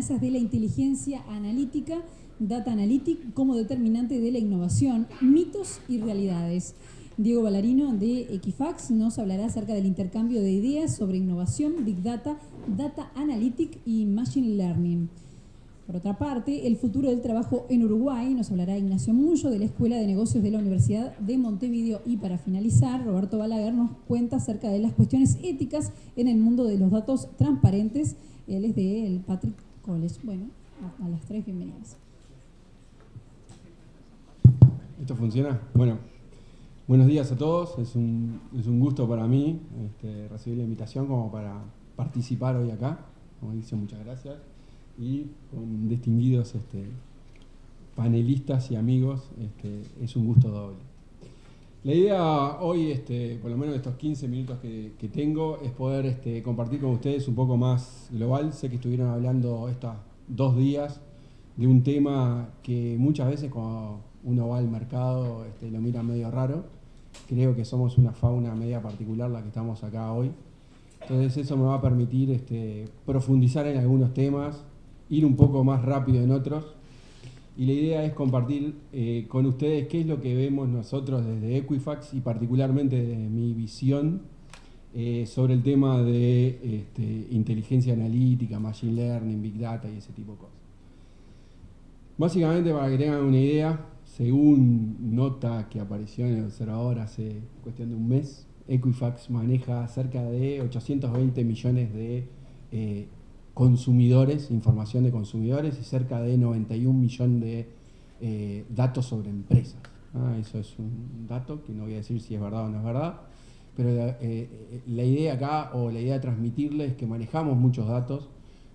amenazas de la inteligencia analítica, Data Analytic, como determinante de la innovación, mitos y realidades. Diego Ballarino de Equifax nos hablará acerca del intercambio de ideas sobre innovación, Big Data, Data Analytic y Machine Learning. Por otra parte, el futuro del trabajo en Uruguay nos hablará Ignacio Mullo de la Escuela de Negocios de la Universidad de Montevideo. Y para finalizar, Roberto Balaguer nos cuenta acerca de las cuestiones éticas en el mundo de los datos transparentes. Él es del Patrick College. Bueno, a las 3, bienvenidas. ¿Esto funciona? Bueno, buenos días a todos. Es un gusto para mí recibir la invitación como para participar hoy acá. Como dice, muchas gracias. Y con distinguidos panelistas y amigos, es un gusto doble. La idea hoy, por lo menos de estos 15 minutos que tengo, es poder compartir con ustedes un poco más global. Sé que estuvieron hablando estos 2 días de un tema que muchas veces cuando uno va al mercado lo mira medio raro. Creo que somos una fauna media particular la que estamos acá hoy. Entonces eso me va a permitir profundizar en algunos temas, ir un poco más rápido en otros, y la idea es compartir con ustedes qué es lo que vemos nosotros desde Equifax y particularmente desde mi visión sobre el tema de inteligencia analítica, machine learning, big data y ese tipo de cosas. Básicamente, para que tengan una idea, según nota que apareció en el Observador hace cuestión de un mes, Equifax maneja cerca de 820 millones de consumidores, información de consumidores, y cerca de 91 millones de datos sobre empresas. Eso es un dato que no voy a decir si es verdad o no es verdad, pero la idea acá, o la idea de transmitirles, es que manejamos muchos datos.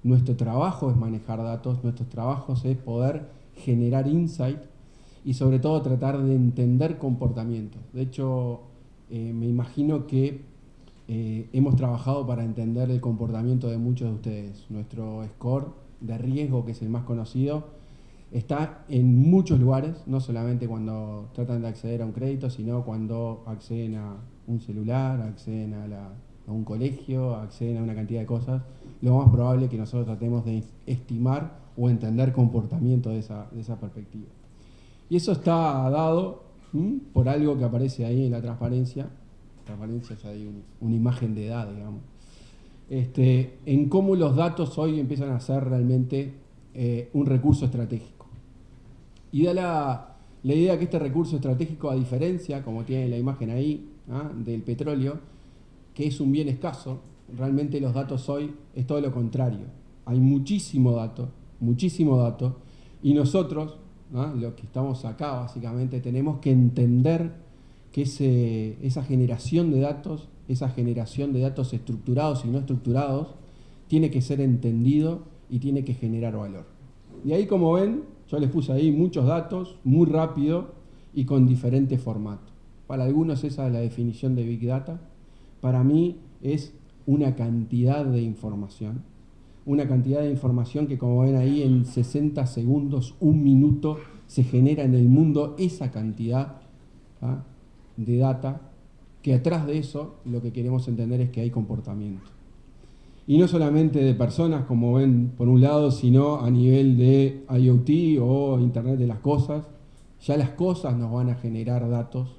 Nuestro trabajo es manejar datos, nuestro trabajo es poder generar insight y sobre todo tratar de entender comportamientos. De hecho, me imagino que hemos trabajado para entender el comportamiento de muchos de ustedes. Nuestro score de riesgo, que es el más conocido, está en muchos lugares, no solamente cuando tratan de acceder a un crédito, sino cuando acceden a un celular, acceden a un colegio, acceden a una cantidad de cosas. Lo más probable es que nosotros tratemos de estimar o entender comportamiento de esa perspectiva. Y eso está dado por algo que aparece ahí en la transparencia. Transparencia es ahí una imagen de edad, digamos. En cómo los datos hoy empiezan a ser realmente un recurso estratégico. Y da la idea que este recurso estratégico, a diferencia, como tiene la imagen ahí, del petróleo, que es un bien escaso, realmente los datos hoy es todo lo contrario. Hay muchísimo dato, y nosotros, los que estamos acá básicamente, tenemos que entender que esa generación de datos estructurados y no estructurados, tiene que ser entendido y tiene que generar valor. Y ahí, como ven, yo les puse ahí muchos datos, muy rápido y con diferentes formatos. Para algunos esa es la definición de Big Data. Para mí es una cantidad de información que, como ven ahí, en 60 segundos, 1 minuto, se genera en el mundo esa cantidad de data, que atrás de eso lo que queremos entender es que hay comportamiento. Y no solamente de personas, como ven por un lado, sino a nivel de IoT o Internet de las cosas. Ya las cosas nos van a generar datos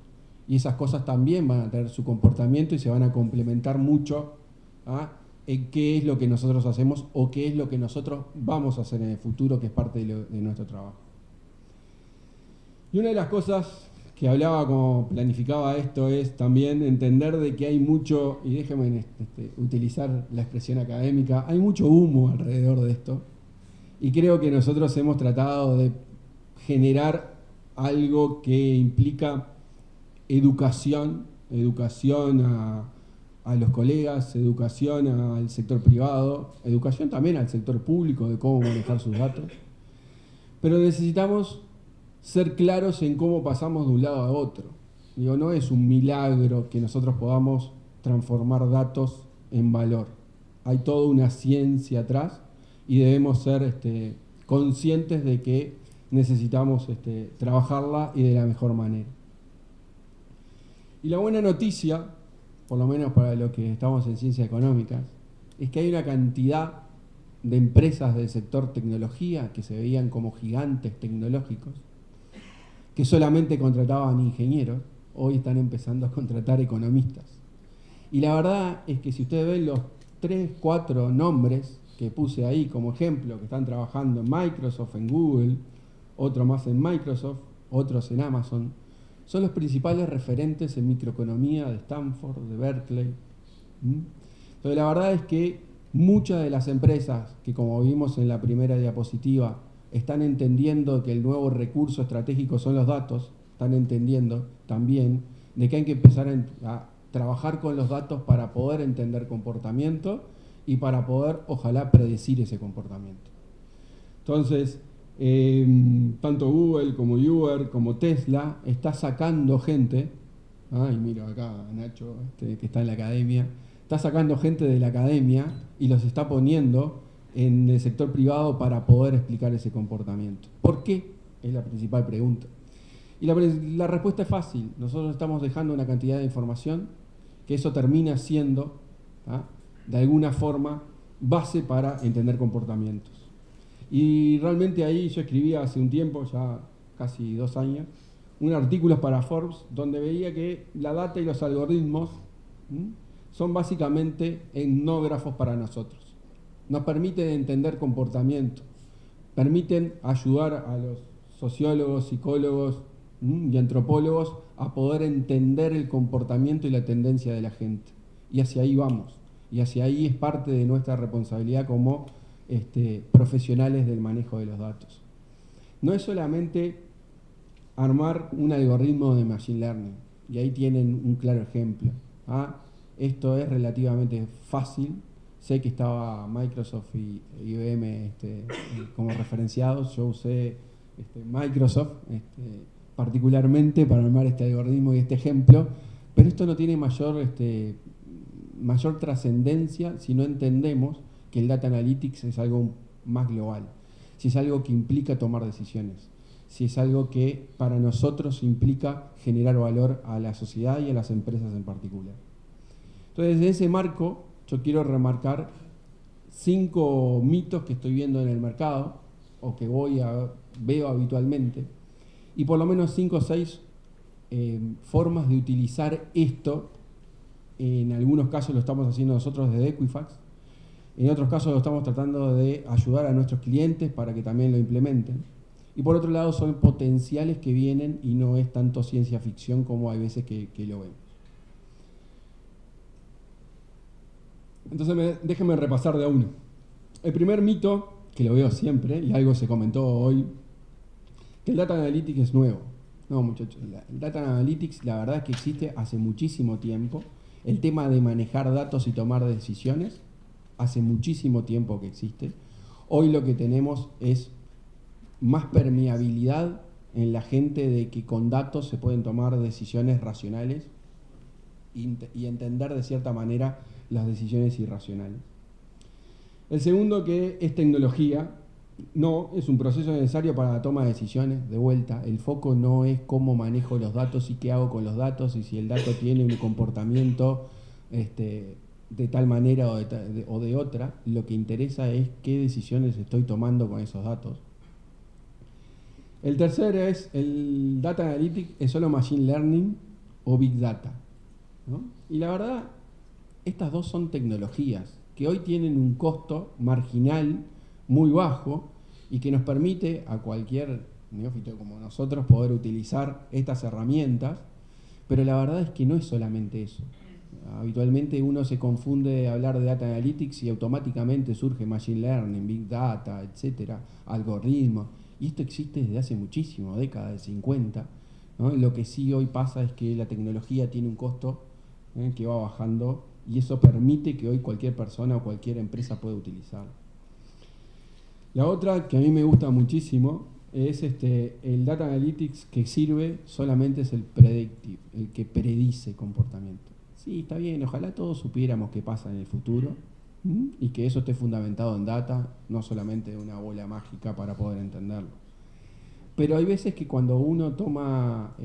y esas cosas también van a tener su comportamiento y se van a complementar mucho en qué es lo que nosotros hacemos o qué es lo que nosotros vamos a hacer en el futuro, que es parte de nuestro trabajo. Y una de las cosas que hablaba como planificaba esto es también entender de que hay mucho, y déjenme utilizar la expresión académica, hay mucho humo alrededor de esto, y creo que nosotros hemos tratado de generar algo que implica educación a los colegas, educación al sector privado, educación también al sector público de cómo manejar sus datos, pero necesitamos ser claros en cómo pasamos de un lado a otro. Digo, no es un milagro que nosotros podamos transformar datos en valor. Hay toda una ciencia atrás y debemos ser conscientes de que necesitamos trabajarla y de la mejor manera. Y la buena noticia, por lo menos para los que estamos en ciencias económicas, es que hay una cantidad de empresas del sector tecnología que se veían como gigantes tecnológicos, que solamente contrataban ingenieros, hoy están empezando a contratar economistas. Y la verdad es que si ustedes ven los 3, 4 nombres que puse ahí como ejemplo, que están trabajando en Microsoft, en Google, otro más en Microsoft, otros en Amazon, son los principales referentes en microeconomía de Stanford, de Berkeley. Entonces la verdad es que muchas de las empresas que, como vimos en la primera diapositiva, están entendiendo que el nuevo recurso estratégico son los datos, están entendiendo también de que hay que empezar a trabajar con los datos para poder entender comportamiento y para poder, ojalá, predecir ese comportamiento. Entonces, tanto Google como Uber como Tesla está sacando gente, y miro acá a Nacho, que está en la academia, está sacando gente de la academia y los está poniendo en el sector privado para poder explicar ese comportamiento. ¿Por qué? Es la principal pregunta. Y la respuesta es fácil. Nosotros estamos dejando una cantidad de información que eso termina siendo, de alguna forma, base para entender comportamientos. Y realmente ahí yo escribí hace un tiempo, ya casi 2 años, un artículo para Forbes donde veía que la data y los algoritmos son básicamente etnógrafos para nosotros. Nos permiten entender comportamiento, permiten ayudar a los sociólogos, psicólogos y antropólogos a poder entender el comportamiento y la tendencia de la gente. Y hacia ahí vamos. Y hacia ahí es parte de nuestra responsabilidad como profesionales del manejo de los datos. No es solamente armar un algoritmo de Machine Learning, y ahí tienen un claro ejemplo. Esto es relativamente fácil. Sé que estaba Microsoft y IBM como referenciados. Yo usé Microsoft particularmente para armar este algoritmo y este ejemplo, pero esto no tiene mayor trascendencia si no entendemos que el Data Analytics es algo más global, si es algo que implica tomar decisiones, si es algo que para nosotros implica generar valor a la sociedad y a las empresas en particular. Entonces, en ese marco, yo quiero remarcar 5 mitos que estoy viendo en el mercado o que veo habitualmente, y por lo menos 5 o 6 formas de utilizar esto. En algunos casos lo estamos haciendo nosotros desde Equifax, en otros casos lo estamos tratando de ayudar a nuestros clientes para que también lo implementen. Y por otro lado son potenciales que vienen y no es tanto ciencia ficción como hay veces que lo vemos. Entonces déjenme repasar de a uno. El primer mito, que lo veo siempre, y algo se comentó hoy, que el Data Analytics es nuevo. No, muchachos, el Data Analytics la verdad es que existe hace muchísimo tiempo. El tema de manejar datos y tomar decisiones, hace muchísimo tiempo que existe. Hoy lo que tenemos es más permeabilidad en la gente de que con datos se pueden tomar decisiones racionales y entender de cierta manera las decisiones irracionales. El segundo, que es tecnología, no, es un proceso necesario para la toma de decisiones. De vuelta, el foco no es cómo manejo los datos y qué hago con los datos y si el dato tiene un comportamiento de tal manera o de otra. Lo que interesa es qué decisiones estoy tomando con esos datos. El tercero es el Data Analytics, es solo Machine Learning o Big Data, ¿no? Y la verdad, estas dos son tecnologías que hoy tienen un costo marginal muy bajo y que nos permite a cualquier neófito como nosotros poder utilizar estas herramientas, pero la verdad es que no es solamente eso. Habitualmente uno se confunde de hablar de Data Analytics y automáticamente surge Machine Learning, Big Data, etcétera, algoritmos, y esto existe desde hace muchísimo, décadas de 50, ¿no? Lo que sí hoy pasa es que la tecnología tiene un costo que va bajando y eso permite que hoy cualquier persona o cualquier empresa pueda utilizar. La otra que a mí me gusta muchísimo es el Data Analytics que sirve solamente es el predictive, el que predice comportamiento. Sí, está bien, ojalá todos supiéramos qué pasa en el futuro y que eso esté fundamentado en data, no solamente una bola mágica para poder entenderlo. Pero hay veces que cuando uno toma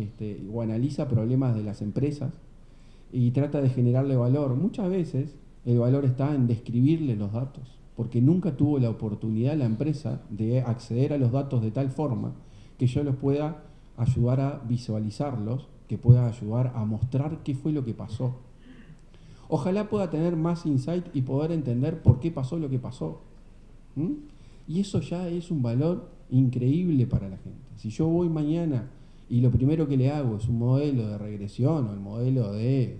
o analiza problemas de las empresas y trata de generarle valor, muchas veces el valor está en describirle los datos. porque nunca tuvo la oportunidad la empresa de acceder a los datos de tal forma que yo los pueda ayudar a visualizarlos, que pueda ayudar a mostrar qué fue lo que pasó. Ojalá pueda tener más insight y poder entender por qué pasó lo que pasó. Y eso ya es un valor increíble para la gente. Si yo voy mañana y lo primero que le hago es un modelo de regresión o el modelo de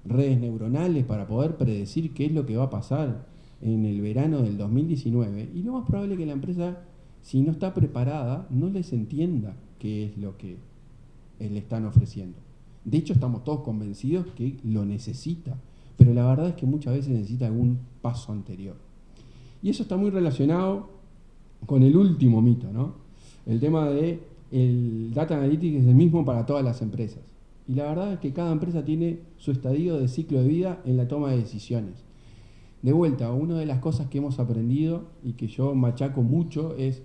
redes neuronales para poder predecir qué es lo que va a pasar en el verano del 2019, y lo más probable es que la empresa, si no está preparada, no les entienda qué es lo que le están ofreciendo. De hecho, estamos todos convencidos que lo necesita, pero la verdad es que muchas veces necesita algún paso anterior. Y eso está muy relacionado con el último mito, ¿no? El tema de el data analytics es el mismo para todas las empresas. Y la verdad es que cada empresa tiene su estadio de ciclo de vida en la toma de decisiones. De vuelta, una de las cosas que hemos aprendido y que yo machaco mucho es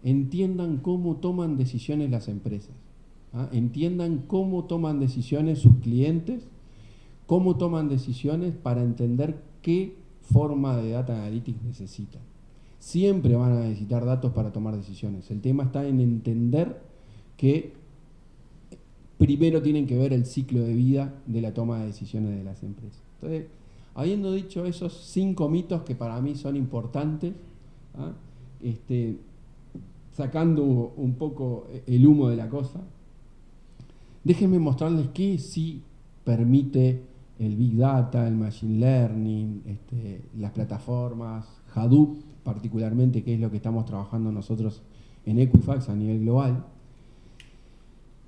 entiendan cómo toman decisiones las empresas. Entiendan cómo toman decisiones sus clientes, cómo toman decisiones para entender qué forma de data analytics necesitan. Siempre van a necesitar datos para tomar decisiones. El tema está en entender que primero tienen que ver el ciclo de vida de la toma de decisiones de las empresas. Entonces, habiendo dicho esos 5 mitos que para mí son importantes, sacando un poco el humo de la cosa, déjenme mostrarles qué sí permite el Big Data, el Machine Learning, las plataformas, Hadoop particularmente, que es lo que estamos trabajando nosotros en Equifax a nivel global.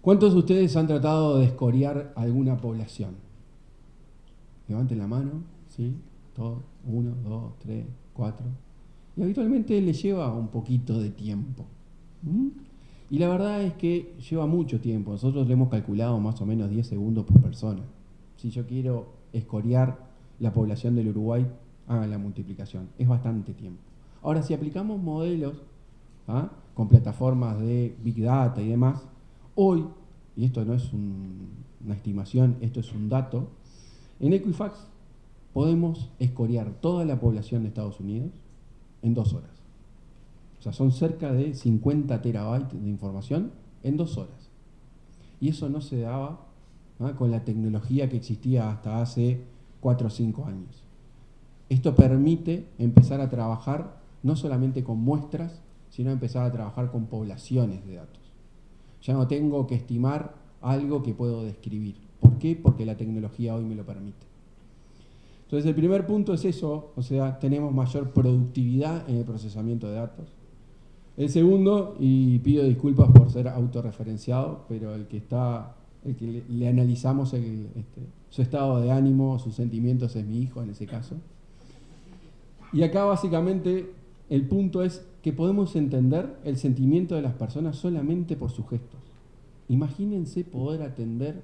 ¿Cuántos de ustedes han tratado de escoriar alguna población? Levanten la mano, ¿sí? Todos, 1, 2, 3, 4. Y habitualmente le lleva un poquito de tiempo. Y la verdad es que lleva mucho tiempo. Nosotros le hemos calculado más o menos 10 segundos por persona. Si yo quiero escoriar la población del Uruguay, hagan la multiplicación. Es bastante tiempo. Ahora, si aplicamos modelos con plataformas de Big Data y demás, hoy, y esto no es una estimación, esto es un dato, en Equifax podemos escoriar toda la población de Estados Unidos en 2 horas. O sea, son cerca de 50 terabytes de información en 2 horas. Y eso no se daba con la tecnología que existía hasta hace 4 o 5 años. Esto permite empezar a trabajar no solamente con muestras, sino empezar a trabajar con poblaciones de datos. Ya no tengo que estimar algo que puedo describir. ¿Por qué? Porque la tecnología hoy me lo permite. Entonces, el primer punto es eso, o sea, tenemos mayor productividad en el procesamiento de datos. El segundo, y pido disculpas por ser autorreferenciado, pero el que le analizamos su estado de ánimo, sus sentimientos es mi hijo en ese caso. Y acá básicamente el punto es que podemos entender el sentimiento de las personas solamente por sus gestos. Imagínense poder atender,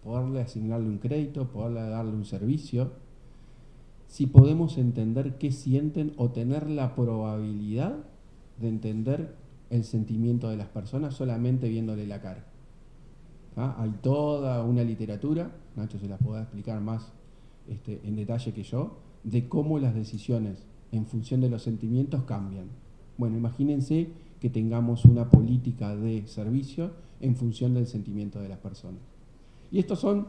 poderle asignarle un crédito, poderle darle un servicio, si podemos entender qué sienten o tener la probabilidad de entender el sentimiento de las personas solamente viéndole la cara. Hay toda una literatura, Nacho se las podrá explicar más en detalle que yo, de cómo las decisiones en función de los sentimientos cambian. Bueno, imagínense que tengamos una política de servicio en función del sentimiento de las personas. Y estos son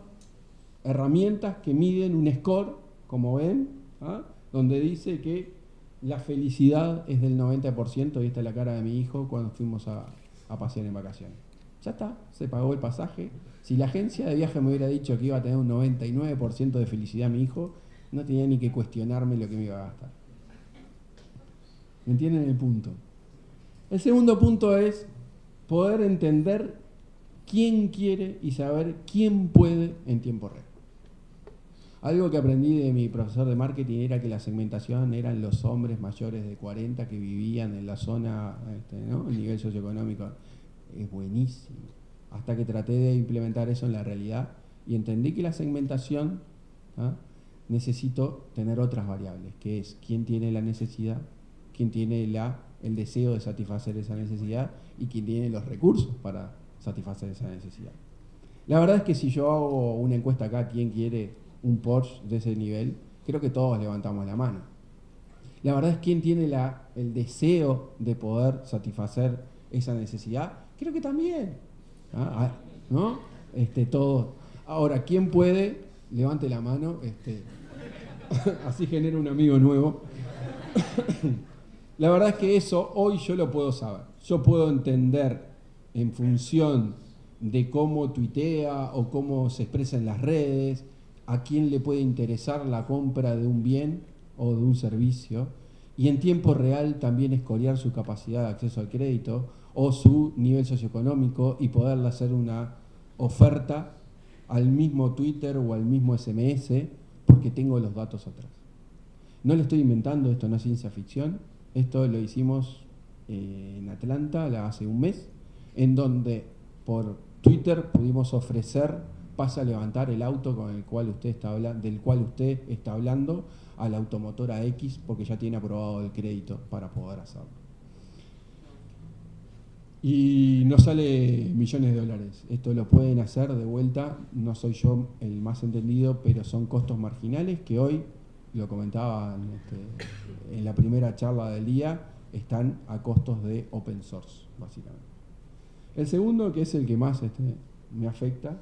herramientas que miden un score, como ven, donde dice que la felicidad es del 90%, y esta es la cara de mi hijo cuando fuimos a pasear en vacaciones. Ya está, se pagó el pasaje. Si la agencia de viaje me hubiera dicho que iba a tener un 99% de felicidad mi hijo, no tenía ni que cuestionarme lo que me iba a gastar. ¿Me entienden el punto? El segundo punto es poder entender quién quiere y saber quién puede en tiempo real. Algo que aprendí de mi profesor de marketing era que la segmentación eran los hombres mayores de 40 que vivían en la zona, el nivel socioeconómico. Es buenísimo. Hasta que traté de implementar eso en la realidad y entendí que la segmentación necesito tener otras variables, que es quién tiene la necesidad, quién tiene el deseo de satisfacer esa necesidad y quién tiene los recursos para satisfacer esa necesidad. La verdad es que si yo hago una encuesta acá, ¿quién quiere un Porsche de ese nivel? Creo que todos levantamos la mano. La verdad es quién tiene el deseo de poder satisfacer esa necesidad. Creo que también. ¿No? Todo. Ahora, ¿quién puede? Levante la mano. Así genera un amigo nuevo. La verdad es que eso hoy yo lo puedo saber. Yo puedo entender en función de cómo tuitea o cómo se expresa en las redes, a quién le puede interesar la compra de un bien o de un servicio, y en tiempo real también escorear su capacidad de acceso al crédito o su nivel socioeconómico y poderle hacer una oferta al mismo Twitter o al mismo SMS porque tengo los datos atrás. No le estoy inventando, esto no es ciencia ficción, esto lo hicimos en Atlanta hace un mes, en donde por Twitter pudimos ofrecer pase a levantar el auto con el cual del cual usted está hablando a la automotora X porque ya tiene aprobado el crédito para poder hacerlo. Y no sale millones de dólares. Esto lo pueden hacer de vuelta, no soy yo el más entendido, pero son costos marginales que hoy, lo comentaba en la primera charla del día, están a costos de open source, básicamente. El segundo, que es el que más me afecta,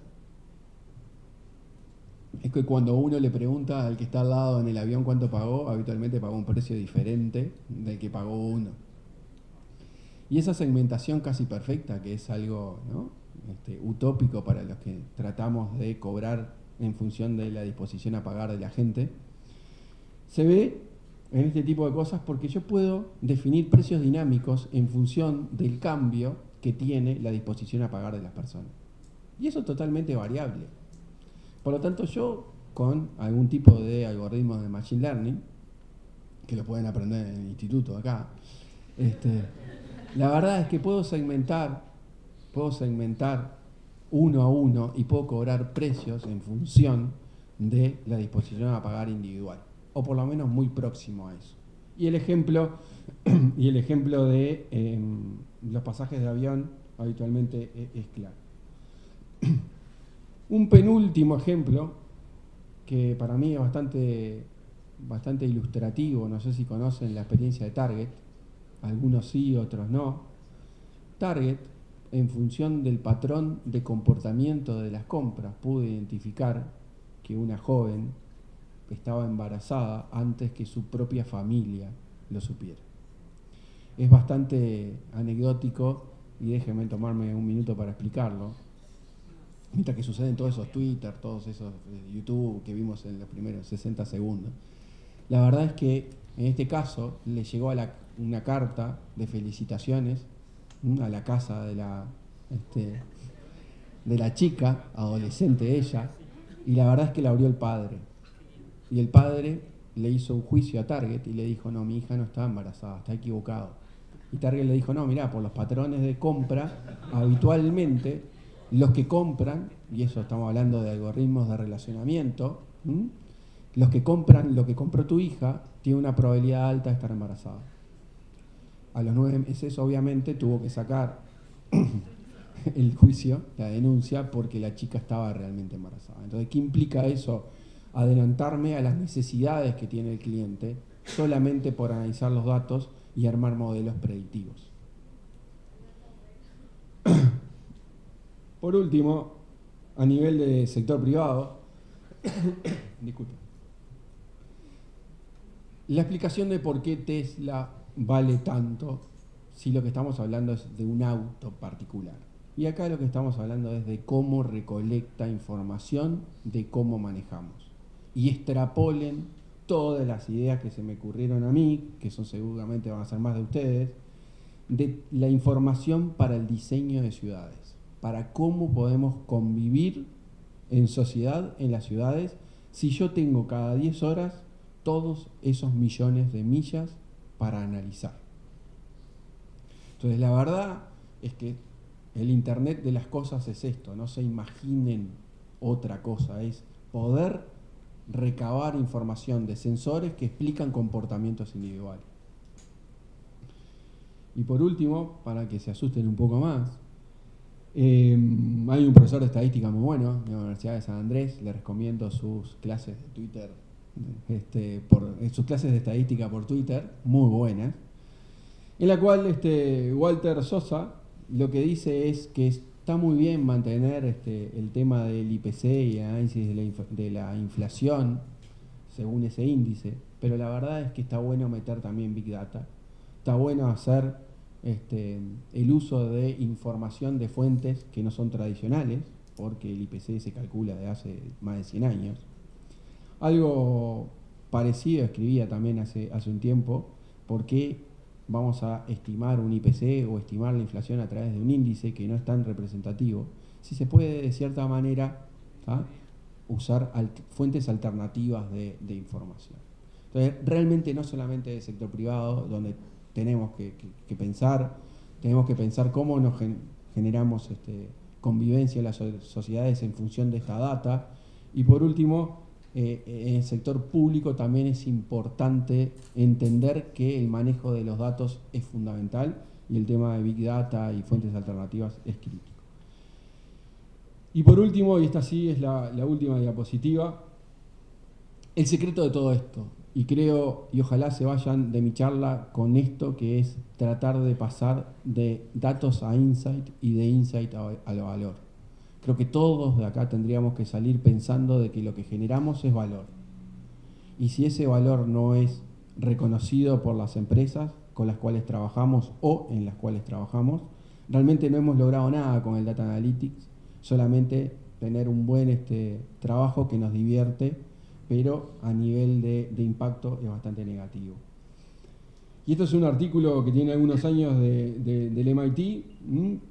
es que cuando uno le pregunta al que está al lado en el avión cuánto pagó, habitualmente pagó un precio diferente del que pagó uno. Y esa segmentación casi perfecta, que es algo, ¿no?, utópico para los que tratamos de cobrar en función de la disposición a pagar de la gente, se ve en este tipo de cosas porque yo puedo definir precios dinámicos en función del cambio que tiene la disposición a pagar de las personas. Y eso es totalmente variable. Por lo tanto, yo, con algún tipo de algoritmo de Machine Learning, que lo pueden aprender en el instituto acá, la verdad es que puedo segmentar uno a uno y puedo cobrar precios en función de la disposición a pagar individual, o por lo menos muy próximo a eso. Y el ejemplo de los pasajes de avión habitualmente es claro. Un penúltimo ejemplo, que para mí es bastante ilustrativo, no sé si conocen la experiencia de Target, algunos sí, otros no. Target, en función del patrón de comportamiento de las compras, pudo identificar que una joven estaba embarazada antes que su propia familia lo supiera. Es bastante anecdótico y déjenme tomarme un minuto para explicarlo. Mientras que suceden todos esos Twitter, todos esos YouTube que vimos en los primeros 60 segundos. La verdad es que en este caso le llegó una carta de felicitaciones a la casa de la chica, adolescente ella, y la verdad es que la abrió el padre. Y el padre le hizo un juicio a Target y le dijo, no, mi hija no está embarazada, está equivocado. Y Target le dijo, no, mirá, por los patrones de compra, habitualmente los que compran, y eso estamos hablando de algoritmos de relacionamiento, los que compran lo que compró tu hija, tiene una probabilidad alta de estar embarazada. A los 9 meses, obviamente, tuvo que sacar el juicio, la denuncia, porque la chica estaba realmente embarazada. Entonces, ¿qué implica eso? Adelantarme a las necesidades que tiene el cliente solamente por analizar los datos y armar modelos predictivos. Por último, a nivel de sector privado, disculpe, la explicación de por qué Tesla vale tanto si lo que estamos hablando es de un auto particular. Y acá lo que estamos hablando es de cómo recolecta información de cómo manejamos. Y extrapolen todas las ideas que se me ocurrieron a mí, que son seguramente van a ser más de ustedes, de la información para el diseño de ciudades, para cómo podemos convivir en sociedad, en las ciudades, si yo tengo cada 10 horas todos esos millones de millas para analizar. Entonces, la verdad es que el Internet de las cosas es esto, no se imaginen otra cosa, es poder recabar información de sensores que explican comportamientos individuales. Y por último, para que se asusten un poco más, hay un profesor de estadística muy bueno de la Universidad de San Andrés, les recomiendo sus clases de Twitter en sus clases de estadística por Twitter, muy buenas, en la cual Walter Sosa lo que dice es que está muy bien mantener el tema del IPC y el análisis de la inflación según ese índice, pero la verdad es que está bueno meter también Big Data, está bueno hacer el uso de información de fuentes que no son tradicionales, porque el IPC se calcula de hace más de 100 años. Algo parecido escribía también hace un tiempo, ¿por qué vamos a estimar un IPC o estimar la inflación a través de un índice que no es tan representativo? Si se puede de cierta manera usar fuentes alternativas de información. Entonces, realmente no solamente del sector privado, donde tenemos que pensar cómo nos generamos convivencia en las sociedades en función de esta data. Y por último, en el sector público también es importante entender que el manejo de los datos es fundamental y el tema de Big Data y fuentes alternativas es crítico. Y por último, y esta sí es la última diapositiva, el secreto de todo esto. Y creo, y ojalá se vayan de mi charla con esto, que es tratar de pasar de datos a insight y de insight al valor. Creo que todos de acá tendríamos que salir pensando de que lo que generamos es valor. Y si ese valor no es reconocido por las empresas con las cuales trabajamos o en las cuales trabajamos, realmente no hemos logrado nada con el Data Analytics, solamente tener un buen trabajo que nos divierte, pero a nivel de impacto es bastante negativo. Y esto es un artículo que tiene algunos años del MIT,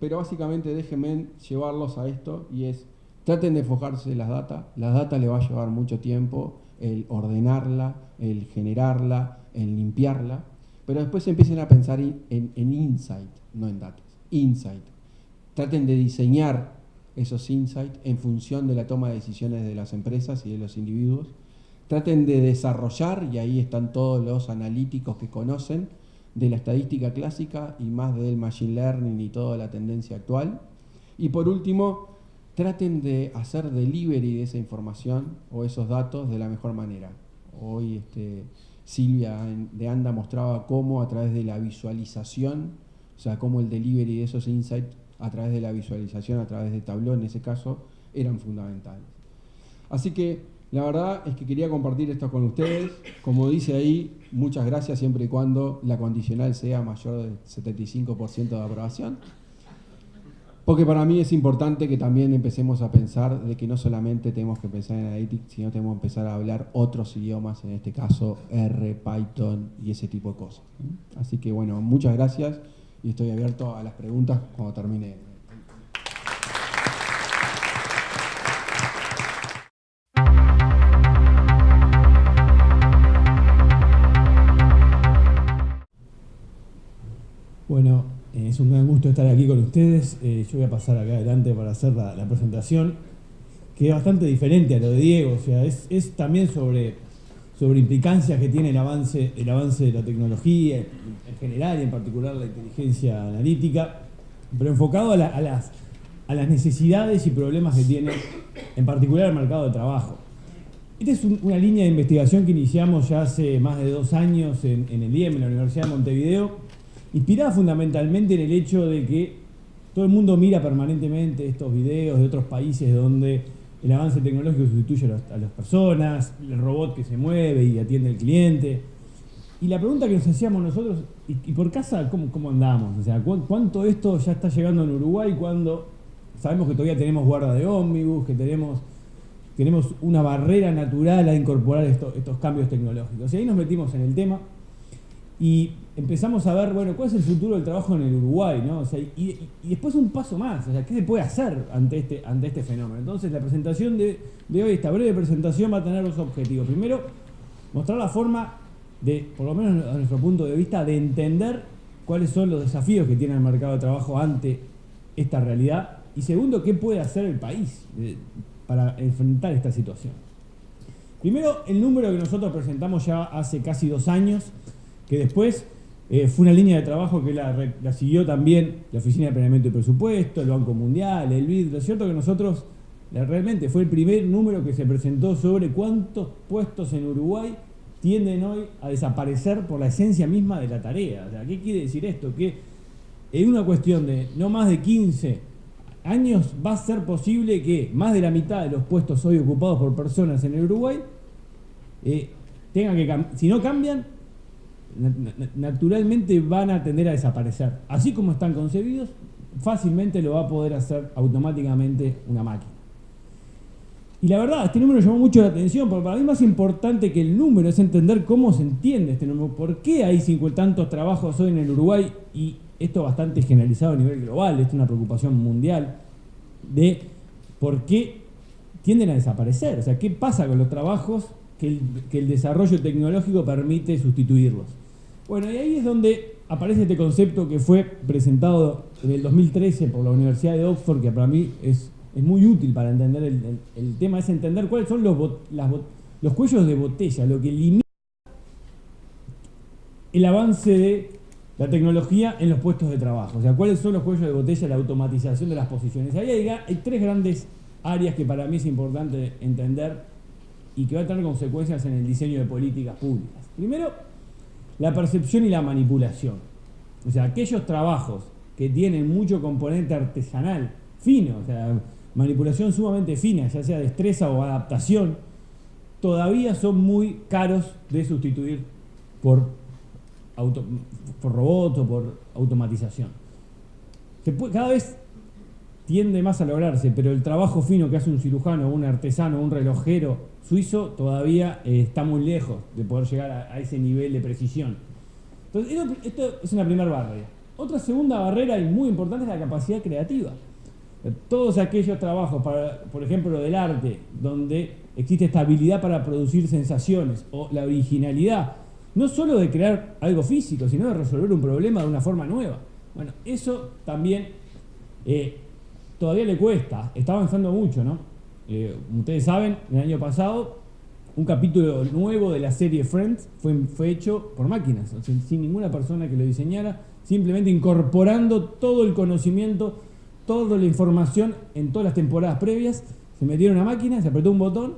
pero básicamente déjenme llevarlos a esto, y es, traten de enfocarse en las data les va a llevar mucho tiempo, el ordenarla, el generarla, el limpiarla, pero después empiecen a pensar en insight, no en datos, insight. Traten de diseñar esos insights en función de la toma de decisiones de las empresas y de los individuos. Traten de desarrollar, y ahí están todos los analíticos que conocen de la estadística clásica y más del machine learning y toda la tendencia actual. Y por último, traten de hacer delivery de esa información o esos datos de la mejor manera. Hoy Silvia de ANDA mostraba cómo a través de la visualización, o sea, cómo el delivery de esos insights a través de la visualización, a través de Tableau en ese caso, eran fundamentales. Así que la verdad es que quería compartir esto con ustedes. Como dice ahí, muchas gracias siempre y cuando la condicional sea mayor del 75% de aprobación. Porque para mí es importante que también empecemos a pensar de que no solamente tenemos que pensar en Analytics, sino tenemos que empezar a hablar otros idiomas, en este caso R, Python y ese tipo de cosas. Así que bueno, muchas gracias y estoy abierto a las preguntas cuando termine. Bueno, es un gran gusto estar aquí con ustedes. Yo voy a pasar acá adelante para hacer la presentación, que es bastante diferente a lo de Diego. O sea, es también sobre implicancias que tiene el avance de la tecnología en general y en particular la inteligencia analítica, pero enfocado a las necesidades y problemas que tiene en particular el mercado de trabajo. Esta es una línea de investigación que iniciamos ya hace más de 2 años en el IEM, en la Universidad de Montevideo, inspirada fundamentalmente en el hecho de que todo el mundo mira permanentemente estos videos de otros países donde el avance tecnológico sustituye a las personas, el robot que se mueve y atiende al cliente. Y la pregunta que nos hacíamos nosotros, ¿y por casa cómo andamos? O sea, ¿cuánto esto ya está llegando en Uruguay cuando sabemos que todavía tenemos guarda de ómnibus, que tenemos una barrera natural a incorporar estos cambios tecnológicos? Y ahí nos metimos en el tema y empezamos a ver, bueno, cuál es el futuro del trabajo en el Uruguay, ¿no? O sea, y después un paso más, o sea, ¿qué se puede hacer ante este fenómeno? Entonces, la presentación de hoy, esta breve presentación, va a tener 2 objetivos. Primero, mostrar la forma de, por lo menos a nuestro punto de vista, de entender cuáles son los desafíos que tiene el mercado de trabajo ante esta realidad. Y segundo, qué puede hacer el país para enfrentar esta situación. Primero, el número que nosotros presentamos ya hace casi 2 años, que después fue una línea de trabajo que la siguió también la Oficina de Planeamiento y Presupuesto, el Banco Mundial, el BID. Lo cierto que nosotros realmente fue el primer número que se presentó sobre cuántos puestos en Uruguay tienden hoy a desaparecer por la esencia misma de la tarea. O sea, ¿qué quiere decir esto? Que en una cuestión de no más de 15 años va a ser posible que más de la mitad de los puestos hoy ocupados por personas en el Uruguay tengan que si no cambian, naturalmente van a tender a desaparecer. Así como están concebidos, fácilmente lo va a poder hacer automáticamente una máquina. Y la verdad, este número llamó mucho la atención, porque para mí más importante que el número es entender cómo se entiende este número, por qué hay 50 y tantos trabajos hoy en el Uruguay, y esto bastante generalizado a nivel global, esto es una preocupación mundial, de por qué tienden a desaparecer, o sea, qué pasa con los trabajos que el desarrollo tecnológico permite sustituirlos. Bueno, y ahí es donde aparece este concepto que fue presentado en el 2013 por la Universidad de Oxford, que para mí es muy útil para entender el tema, es entender cuáles son los cuellos de botella, lo que limita el avance de la tecnología en los puestos de trabajo. O sea, cuáles son los cuellos de botella, la automatización de las posiciones. Ahí hay tres grandes áreas que para mí es importante entender y que va a tener consecuencias en el diseño de políticas públicas. Primero, la percepción y la manipulación. O sea, aquellos trabajos que tienen mucho componente artesanal, fino, o sea, manipulación sumamente fina, ya sea destreza o adaptación, todavía son muy caros de sustituir por robots o por automatización. Cada vez tiende más a lograrse, pero el trabajo fino que hace un cirujano, un artesano, un relojero suizo todavía está muy lejos de poder llegar a ese nivel de precisión. Entonces, esto es una primera barrera. Otra segunda barrera y muy importante es la capacidad creativa. Todos aquellos trabajos, por ejemplo, del arte, donde existe esta habilidad para producir sensaciones o la originalidad, no solo de crear algo físico, sino de resolver un problema de una forma nueva. Bueno, eso también todavía le cuesta, está avanzando mucho, ¿no? Ustedes saben, el año pasado, un capítulo nuevo de la serie Friends fue hecho por máquinas, o sea, sin ninguna persona que lo diseñara, simplemente incorporando todo el conocimiento, toda la información en todas las temporadas previas, se metieron a máquina, se apretó un botón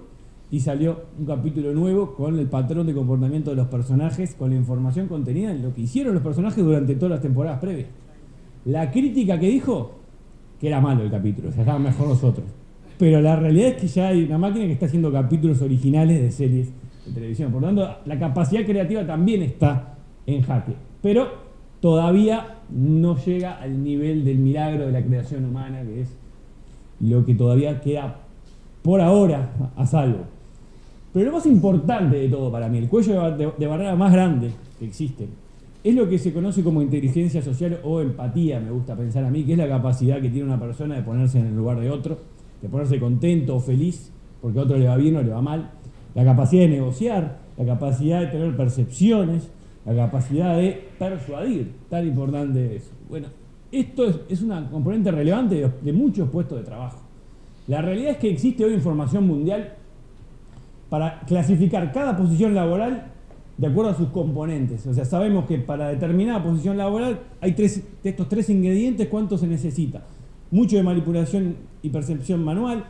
y salió un capítulo nuevo con el patrón de comportamiento de los personajes, con la información contenida en lo que hicieron los personajes durante todas las temporadas previas. La crítica que dijo que era malo el capítulo, o sea, estaban mejor nosotros. Pero la realidad es que ya hay una máquina que está haciendo capítulos originales de series de televisión. Por lo tanto, la capacidad creativa también está en jaque. Pero todavía no llega al nivel del milagro de la creación humana, que es lo que todavía queda por ahora a salvo. Pero lo más importante de todo para mí, el cuello de barrera más grande que existe, es lo que se conoce como inteligencia social o empatía, me gusta pensar a mí, que es la capacidad que tiene una persona de ponerse en el lugar de otro, de ponerse contento o feliz porque a otro le va bien o le va mal, la capacidad de negociar, la capacidad de tener percepciones, la capacidad de persuadir, tan importante es. Bueno, esto es una componente relevante de muchos puestos de trabajo. La realidad es que existe hoy información mundial para clasificar cada posición laboral de acuerdo a sus componentes. O sea, sabemos que para determinada posición laboral hay de estos tres ingredientes, ¿cuánto se necesita? Mucho de manipulación y percepción manual,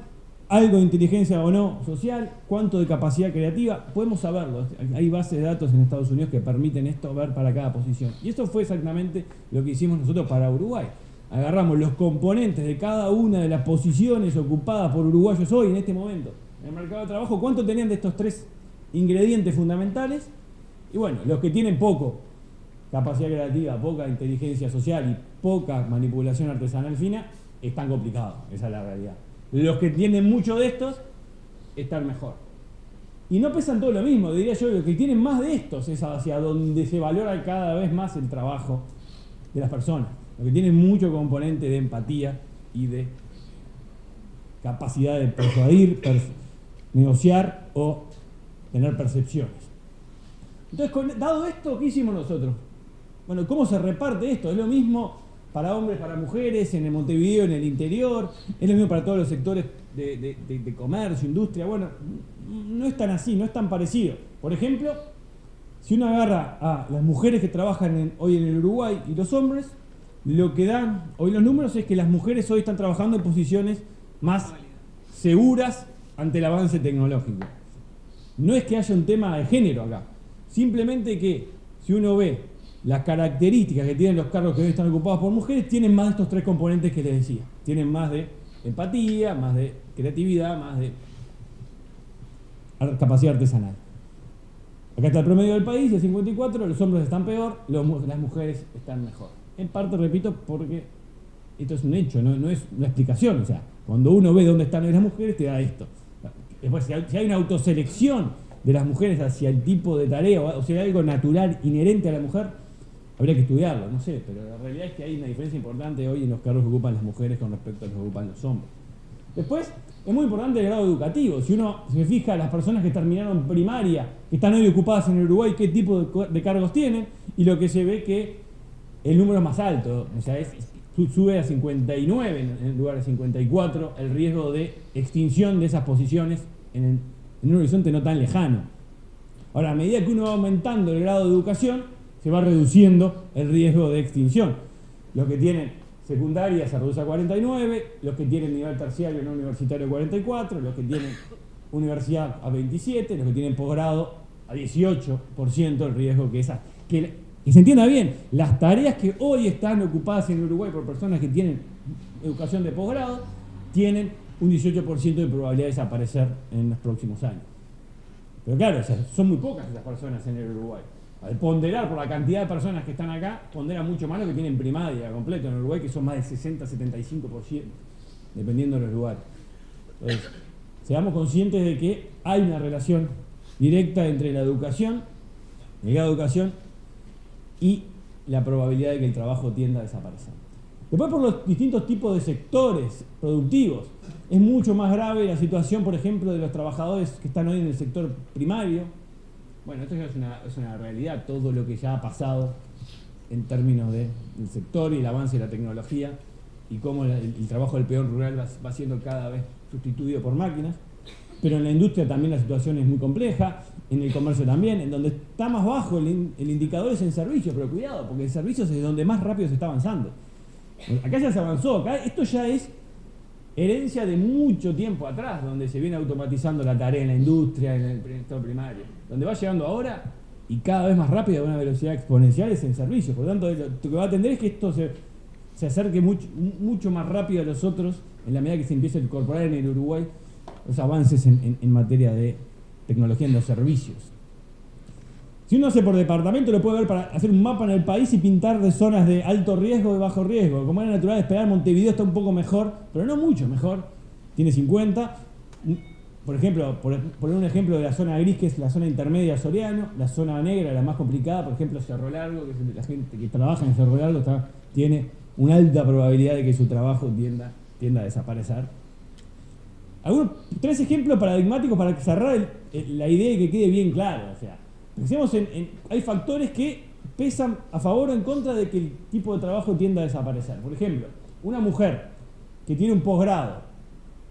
algo de inteligencia o no social, cuánto de capacidad creativa, podemos saberlo. Hay bases de datos en Estados Unidos que permiten esto ver para cada posición. Y esto fue exactamente lo que hicimos nosotros para Uruguay. Agarramos los componentes de cada una de las posiciones ocupadas por uruguayos hoy, en este momento, en el mercado de trabajo, cuánto tenían de estos tres ingredientes fundamentales. Y bueno, los que tienen poco capacidad creativa, poca inteligencia social y poca manipulación artesanal fina, están complicados, esa es la realidad. Los que tienen mucho de estos, están mejor. Y no pesan todo lo mismo, diría yo, los que tienen más de estos es hacia donde se valora cada vez más el trabajo de las personas. Los que tienen mucho componente de empatía y de capacidad de persuadir, negociar o tener percepciones. Entonces, dado esto, ¿qué hicimos nosotros? Bueno, ¿cómo se reparte esto? Es lo mismo para hombres, para mujeres, en el Montevideo, en el interior, es lo mismo para todos los sectores de comercio, industria. Bueno, no es tan así, no es tan parecido. Por ejemplo, si uno agarra a las mujeres que trabajan hoy en el Uruguay y los hombres, lo que dan hoy los números es que las mujeres hoy están trabajando en posiciones más seguras ante el avance tecnológico. No es que haya un tema de género acá, simplemente que si uno ve las características que tienen los cargos que hoy están ocupados por mujeres, tienen más de estos 3 componentes que les decía. Tienen más de empatía, más de creatividad, más de capacidad artesanal. Acá está el promedio del país, el 54, los hombres están peor, las mujeres están mejor. En parte, repito, porque esto es un hecho, no es una explicación. O sea, cuando uno ve dónde están las mujeres, te da esto. Después, si hay una autoselección de las mujeres hacia el tipo de tarea, o si hay algo natural, inherente a la mujer, habría que estudiarlo, no sé, pero la realidad es que hay una diferencia importante hoy en los cargos que ocupan las mujeres con respecto a los que ocupan los hombres. Después, es muy importante el grado educativo. Si uno se fija, las personas que terminaron primaria, que están hoy ocupadas en el Uruguay, qué tipo de cargos tienen, y lo que se ve que el número es más alto, o sea, sube a 59 en lugar de 54 el riesgo de extinción de esas posiciones en un horizonte no tan lejano. Ahora, a medida que uno va aumentando el grado de educación, se va reduciendo el riesgo de extinción. Los que tienen secundaria se reduce a 49, los que tienen nivel terciario no universitario a 44, los que tienen universidad a 27, los que tienen posgrado a 18% el riesgo que se entienda bien, las tareas que hoy están ocupadas en Uruguay por personas que tienen educación de posgrado tienen un 18% de probabilidad de desaparecer en los próximos años. Pero claro, o sea, son muy pocas esas personas en el Uruguay. Al ponderar por la cantidad de personas que están acá, pondera mucho más lo que tienen primaria completo en Uruguay, que son más de 60-75%, dependiendo de los lugares. Entonces, seamos conscientes de que hay una relación directa entre la educación, el grado de educación, y la probabilidad de que el trabajo tienda a desaparecer. Después, por los distintos tipos de sectores productivos, es mucho más grave la situación, por ejemplo, de los trabajadores que están hoy en el sector primario. Bueno, esto ya es una realidad, todo lo que ya ha pasado en términos del sector y el avance de la tecnología y cómo el trabajo del peón rural va siendo cada vez sustituido por máquinas. Pero en la industria también la situación es muy compleja, en el comercio también, en donde está más bajo el indicador es en servicios, pero cuidado, porque en servicios es donde más rápido se está avanzando. Acá ya se avanzó, acá esto ya es herencia de mucho tiempo atrás, donde se viene automatizando la tarea en la industria, en el sector primario. Donde va llegando ahora y cada vez más rápido a una velocidad exponencial es en servicios. Por lo tanto, lo que va a tender es que esto se acerque mucho más rápido a los otros en la medida que se empiece a incorporar en el Uruguay los avances en materia de tecnología en los servicios. Si uno hace por departamento, lo puede ver para hacer un mapa en el país y pintar de zonas de alto riesgo y bajo riesgo. Como era natural esperar, Montevideo está un poco mejor, pero no mucho mejor. Tiene 50. Por ejemplo, poner un ejemplo de la zona gris, que es la zona intermedia Soriano, la zona negra, la más complicada, por ejemplo, Cerro Largo, que es la gente que trabaja en Cerro Largo, tiene una alta probabilidad de que su trabajo tienda a desaparecer. 3 ejemplos paradigmáticos para cerrar la idea y que quede bien claro. O sea, pensemos hay factores que pesan a favor o en contra de que el tipo de trabajo tienda a desaparecer. Por ejemplo, una mujer que tiene un posgrado,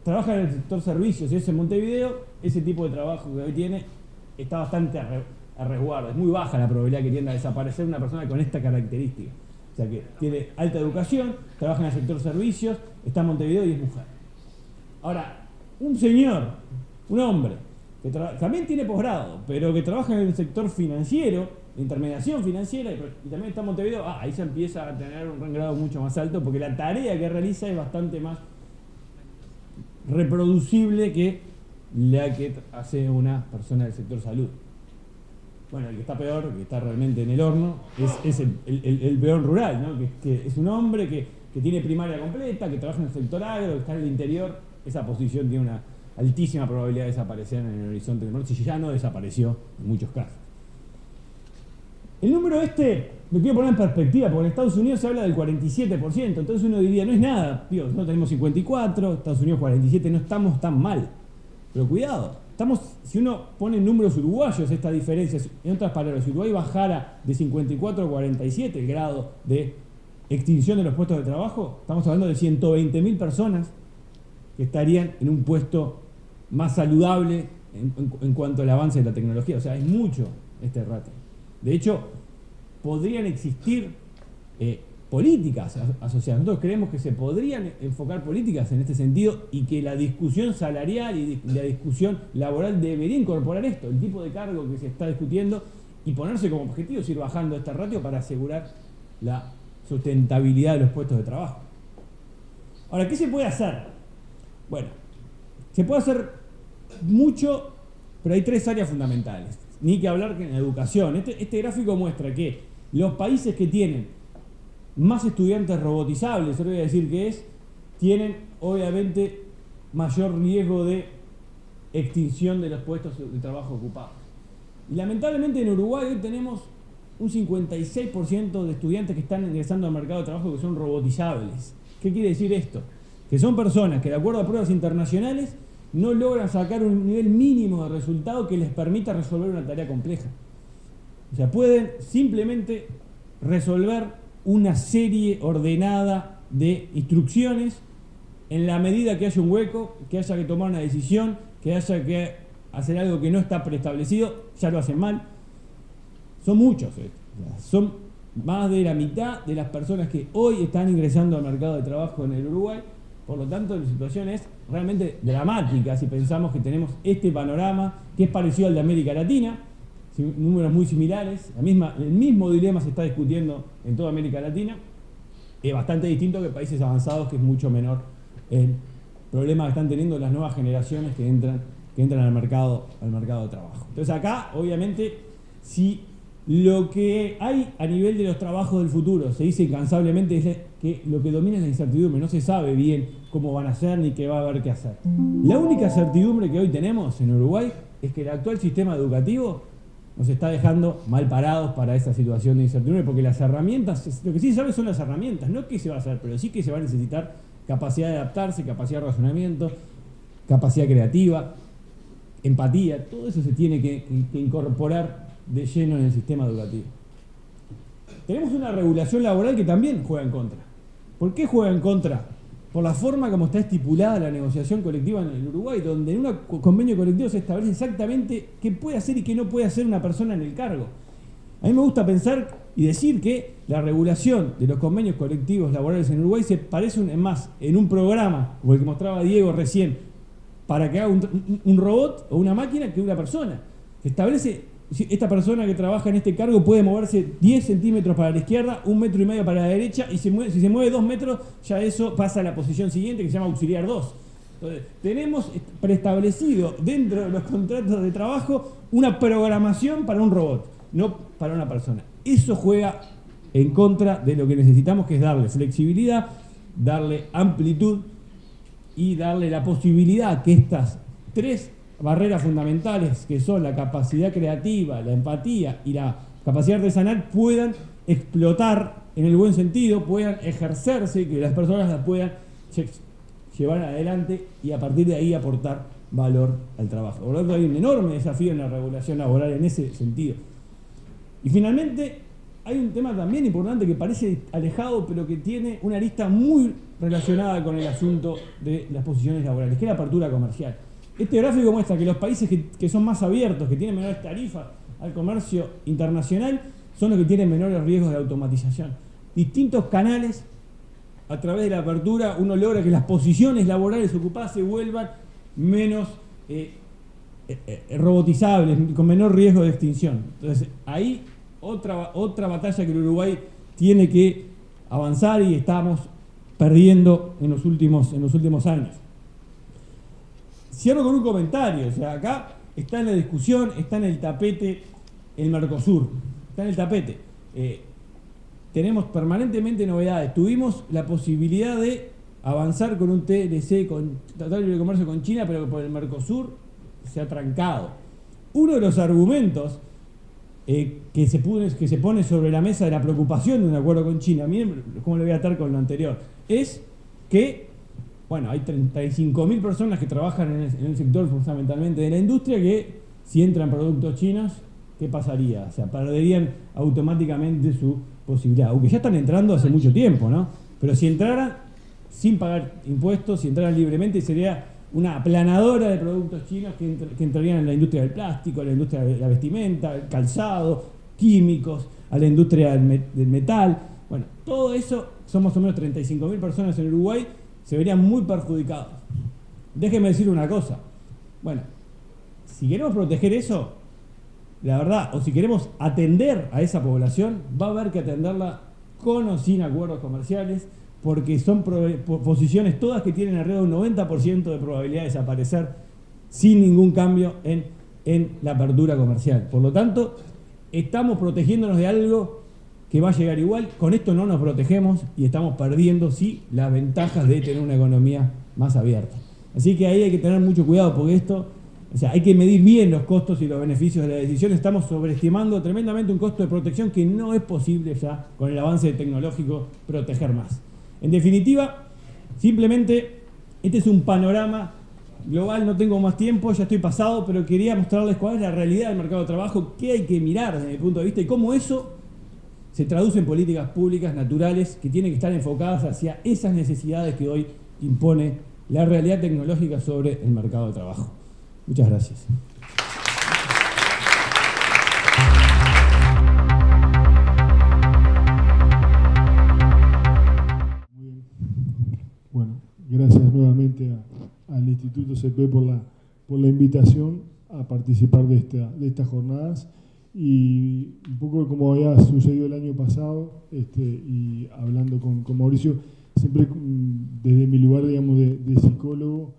trabaja en el sector servicios y es en Montevideo, ese tipo de trabajo que hoy tiene está bastante a resguardo. Es muy baja la probabilidad que tienda a desaparecer una persona con esta característica. O sea que tiene alta educación, trabaja en el sector servicios, está en Montevideo y es mujer. Ahora, un señor, un hombre, que también tiene posgrado, pero que trabaja en el sector financiero, intermediación financiera, y también está en Montevideo, ahí se empieza a tener un grado mucho más alto, porque la tarea que realiza es bastante más reproducible que la que hace una persona del sector salud. Bueno, el que está peor, que está realmente en el horno, es el peón rural, ¿no? que es un hombre que tiene primaria completa, que trabaja en el sector agro, que está en el interior. Esa posición tiene una altísima probabilidad de desaparecer en el horizonte del norte, si ya no desapareció en muchos casos. El número lo quiero poner en perspectiva, porque en Estados Unidos se habla del 47%, entonces uno diría, no es nada, tío, no tenemos 54, Estados Unidos 47, no estamos tan mal. Pero cuidado, si uno pone en números uruguayos esta diferencia, en otras palabras, si Uruguay bajara de 54 a 47 el grado de extinción de los puestos de trabajo, estamos hablando de 120.000 personas que estarían en un puesto más saludable en cuanto al avance de la tecnología. O sea, es mucho este ratio. De hecho, podrían existir políticas asociadas. Nosotros creemos que se podrían enfocar políticas en este sentido y que la discusión salarial y la discusión laboral debería incorporar esto, el tipo de cargo que se está discutiendo, y ponerse como objetivo ir bajando esta ratio para asegurar la sustentabilidad de los puestos de trabajo. Ahora, ¿qué se puede hacer? Bueno, se puede hacer mucho, pero hay 3 áreas fundamentales. Ni que hablar que en la educación. Este gráfico muestra que los países que tienen más estudiantes robotizables, yo voy a decir que tienen obviamente mayor riesgo de extinción de los puestos de trabajo ocupados. Y lamentablemente en Uruguay hoy tenemos un 56% de estudiantes que están ingresando al mercado de trabajo que son robotizables. ¿Qué quiere decir esto? Que son personas que de acuerdo a pruebas internacionales no logran sacar un nivel mínimo de resultado que les permita resolver una tarea compleja. O sea, pueden simplemente resolver una serie ordenada de instrucciones en la medida que haya un hueco, que haya que tomar una decisión, que haya que hacer algo que no está preestablecido, ya lo hacen mal. Son muchos, son más de la mitad de las personas que hoy están ingresando al mercado de trabajo en el Uruguay. Por lo tanto, la situación es realmente dramática si pensamos que tenemos este panorama que es parecido al de América Latina, números muy similares, el mismo dilema se está discutiendo en toda América Latina, es bastante distinto que países avanzados, que es mucho menor el problema que están teniendo las nuevas generaciones que entran al mercado de trabajo. Entonces acá, obviamente, si lo que hay a nivel de los trabajos del futuro se dice incansablemente es que lo que domina es la incertidumbre, no se sabe bien cómo van a ser ni qué va a haber que hacer. La única certidumbre que hoy tenemos en Uruguay es que el actual sistema educativo nos está dejando mal parados para esa situación de incertidumbre, porque las herramientas, lo que sí se sabe son las herramientas, no qué se va a hacer, pero sí que se va a necesitar capacidad de adaptarse, capacidad de razonamiento, capacidad creativa, empatía, todo eso se tiene que incorporar de lleno en el sistema educativo. Tenemos una regulación laboral que también juega en contra. ¿Por qué juega en contra? Por la forma como está estipulada la negociación colectiva en el Uruguay, donde en un convenio colectivo se establece exactamente qué puede hacer y qué no puede hacer una persona en el cargo. A mí me gusta pensar y decir que la regulación de los convenios colectivos laborales en Uruguay se parece más en un programa, como el que mostraba Diego recién, para que haga un robot o una máquina que una persona. Que establece, esta persona que trabaja en este cargo puede moverse 10 centímetros para la izquierda, 1,5 metros para la derecha, y si se mueve 2 metros, ya eso pasa a la posición siguiente, que se llama auxiliar 2. Entonces, tenemos preestablecido dentro de los contratos de trabajo una programación para un robot, no para una persona. Eso juega en contra de lo que necesitamos, que es darle flexibilidad, darle amplitud y darle la posibilidad que estas 3 barreras fundamentales, que son la capacidad creativa, la empatía y la capacidad artesanal, puedan explotar en el buen sentido, puedan ejercerse, que las personas las puedan llevar adelante y a partir de ahí aportar valor al trabajo. Por lo tanto, hay un enorme desafío en la regulación laboral en ese sentido. Y finalmente, hay un tema también importante que parece alejado, pero que tiene una arista muy relacionada con el asunto de las posiciones laborales, que es la apertura comercial. Este gráfico muestra que los países que son más abiertos, que tienen menores tarifas al comercio internacional, son los que tienen menores riesgos de automatización. Distintos canales, a través de la apertura, uno logra que las posiciones laborales ocupadas se vuelvan menos robotizables, con menor riesgo de extinción. Entonces, ahí otra batalla que el Uruguay tiene que avanzar y estamos perdiendo en los últimos años. Cierro con un comentario, o sea, acá está en la discusión, está en el tapete el Mercosur, está en el tapete. Tenemos permanentemente novedades. Tuvimos la posibilidad de avanzar con un TLC, con Tratado de Libre Comercio con China, pero por el Mercosur se ha trancado. Uno de los argumentos que se pone sobre la mesa de la preocupación de un acuerdo con China, miren cómo le voy a atar con lo anterior, es que hay 35.000 personas que trabajan en el sector fundamentalmente de la industria, que si entran productos chinos, ¿qué pasaría? O sea, perderían automáticamente su posibilidad, aunque ya están entrando hace mucho tiempo, ¿no? Pero si entraran sin pagar impuestos, si entraran libremente, sería una aplanadora de productos chinos que entrarían en la industria del plástico, a la industria de la vestimenta, el calzado, químicos, a la industria del metal. Bueno, todo eso, son más o menos 35.000 personas en Uruguay, se verían muy perjudicados. Déjenme decir una cosa. Bueno, si queremos proteger eso, la verdad, o si queremos atender a esa población, va a haber que atenderla con o sin acuerdos comerciales, porque son posiciones todas que tienen alrededor de un 90% de probabilidad de desaparecer sin ningún cambio en la apertura comercial. Por lo tanto, estamos protegiéndonos de algo que va a llegar igual. Con esto no nos protegemos y estamos perdiendo, sí, las ventajas de tener una economía más abierta. Así que ahí hay que tener mucho cuidado porque esto, o sea, hay que medir bien los costos y los beneficios de la decisión. Estamos sobreestimando tremendamente un costo de protección que no es posible ya con el avance tecnológico proteger más. En definitiva, simplemente este es un panorama global, no tengo más tiempo, ya estoy pasado, pero quería mostrarles cuál es la realidad del mercado de trabajo, qué hay que mirar desde mi punto de vista y cómo eso se traduce en políticas públicas naturales que tienen que estar enfocadas hacia esas necesidades que hoy impone la realidad tecnológica sobre el mercado de trabajo. Muchas gracias. Muy bien. Bueno, gracias nuevamente al Instituto CP por la invitación a participar de estas jornadas. Y un poco como había sucedido el año pasado, y hablando con Mauricio, siempre desde mi lugar, digamos, de psicólogo,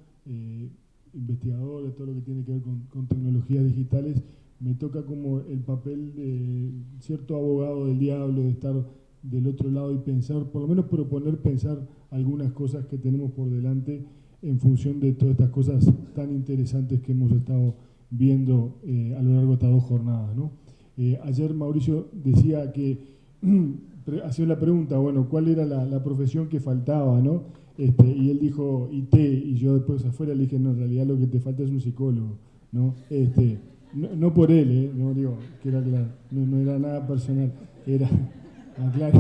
investigador de todo lo que tiene que ver con tecnologías digitales, me toca como el papel de cierto abogado del diablo, de estar del otro lado y pensar, por lo menos pensar algunas cosas que tenemos por delante en función de todas estas cosas tan interesantes que hemos estado viendo a lo largo de estas 2 jornadas, ¿no? Ayer Mauricio decía que, hacía la pregunta, bueno, ¿cuál era la profesión que faltaba, ¿no? Y él dijo IT, y yo después afuera le dije, no, en realidad lo que te falta es un psicólogo, ¿no? No por él, no digo, que era claro, no era nada personal, era, claro,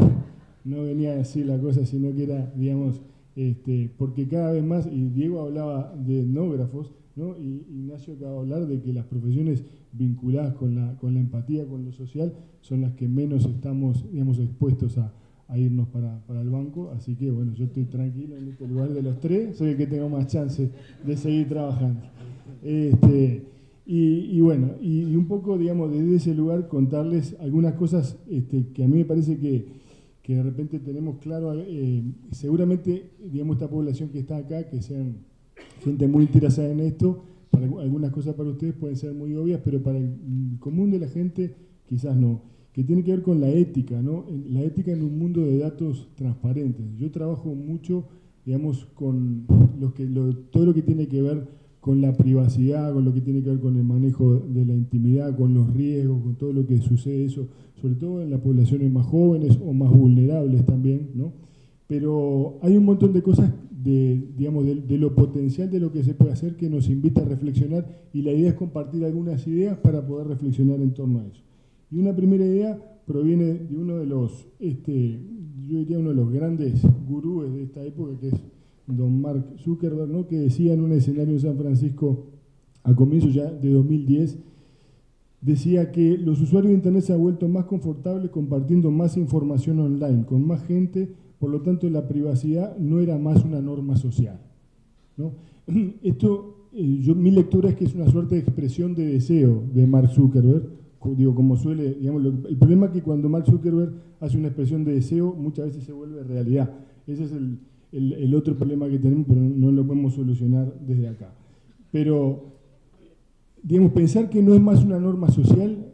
no venía así la cosa, sino que era, digamos, porque cada vez más, y Diego hablaba de etnógrafos, ¿no? Y Ignacio acaba de hablar de que las profesiones vinculadas con la empatía, con lo social, son las que menos estamos, digamos, expuestos a irnos para el banco, así que bueno, yo estoy tranquilo en este lugar de los 3, soy el que tengo más chance de seguir trabajando. Y bueno, y un poco, digamos, desde ese lugar contarles algunas cosas que a mí me parece que de repente tenemos claro, seguramente, digamos, esta población que está acá, que sean gente muy interesada en esto, para algunas cosas para ustedes pueden ser muy obvias, pero para el común de la gente quizás no, que tiene que ver con la ética, ¿no? La ética en un mundo de datos transparentes. Yo trabajo mucho, digamos, con todo lo que tiene que ver con la privacidad, con lo que tiene que ver con el manejo de la intimidad, con los riesgos, con todo lo que sucede eso, sobre todo en las poblaciones más jóvenes o más vulnerables también, ¿no? Pero hay un montón de cosas digamos, de lo potencial de lo que se puede hacer que nos invita a reflexionar, y la idea es compartir algunas ideas para poder reflexionar en torno a eso. Y una primera idea proviene de uno de los, yo diría uno de los grandes gurúes de esta época, que es don Mark Zuckerberg, ¿no? Que decía en un escenario en San Francisco a comienzos ya de 2010, decía que los usuarios de Internet se han vuelto más confortables compartiendo más información online, con más gente. Por lo tanto, la privacidad no era más una norma social, ¿no? Esto, mi lectura es que es una suerte de expresión de deseo de Mark Zuckerberg, digo, como suele, digamos, el problema es que cuando Mark Zuckerberg hace una expresión de deseo, muchas veces se vuelve realidad. Ese es el otro problema que tenemos, pero no lo podemos solucionar desde acá. Pero, digamos, pensar que no es más una norma social,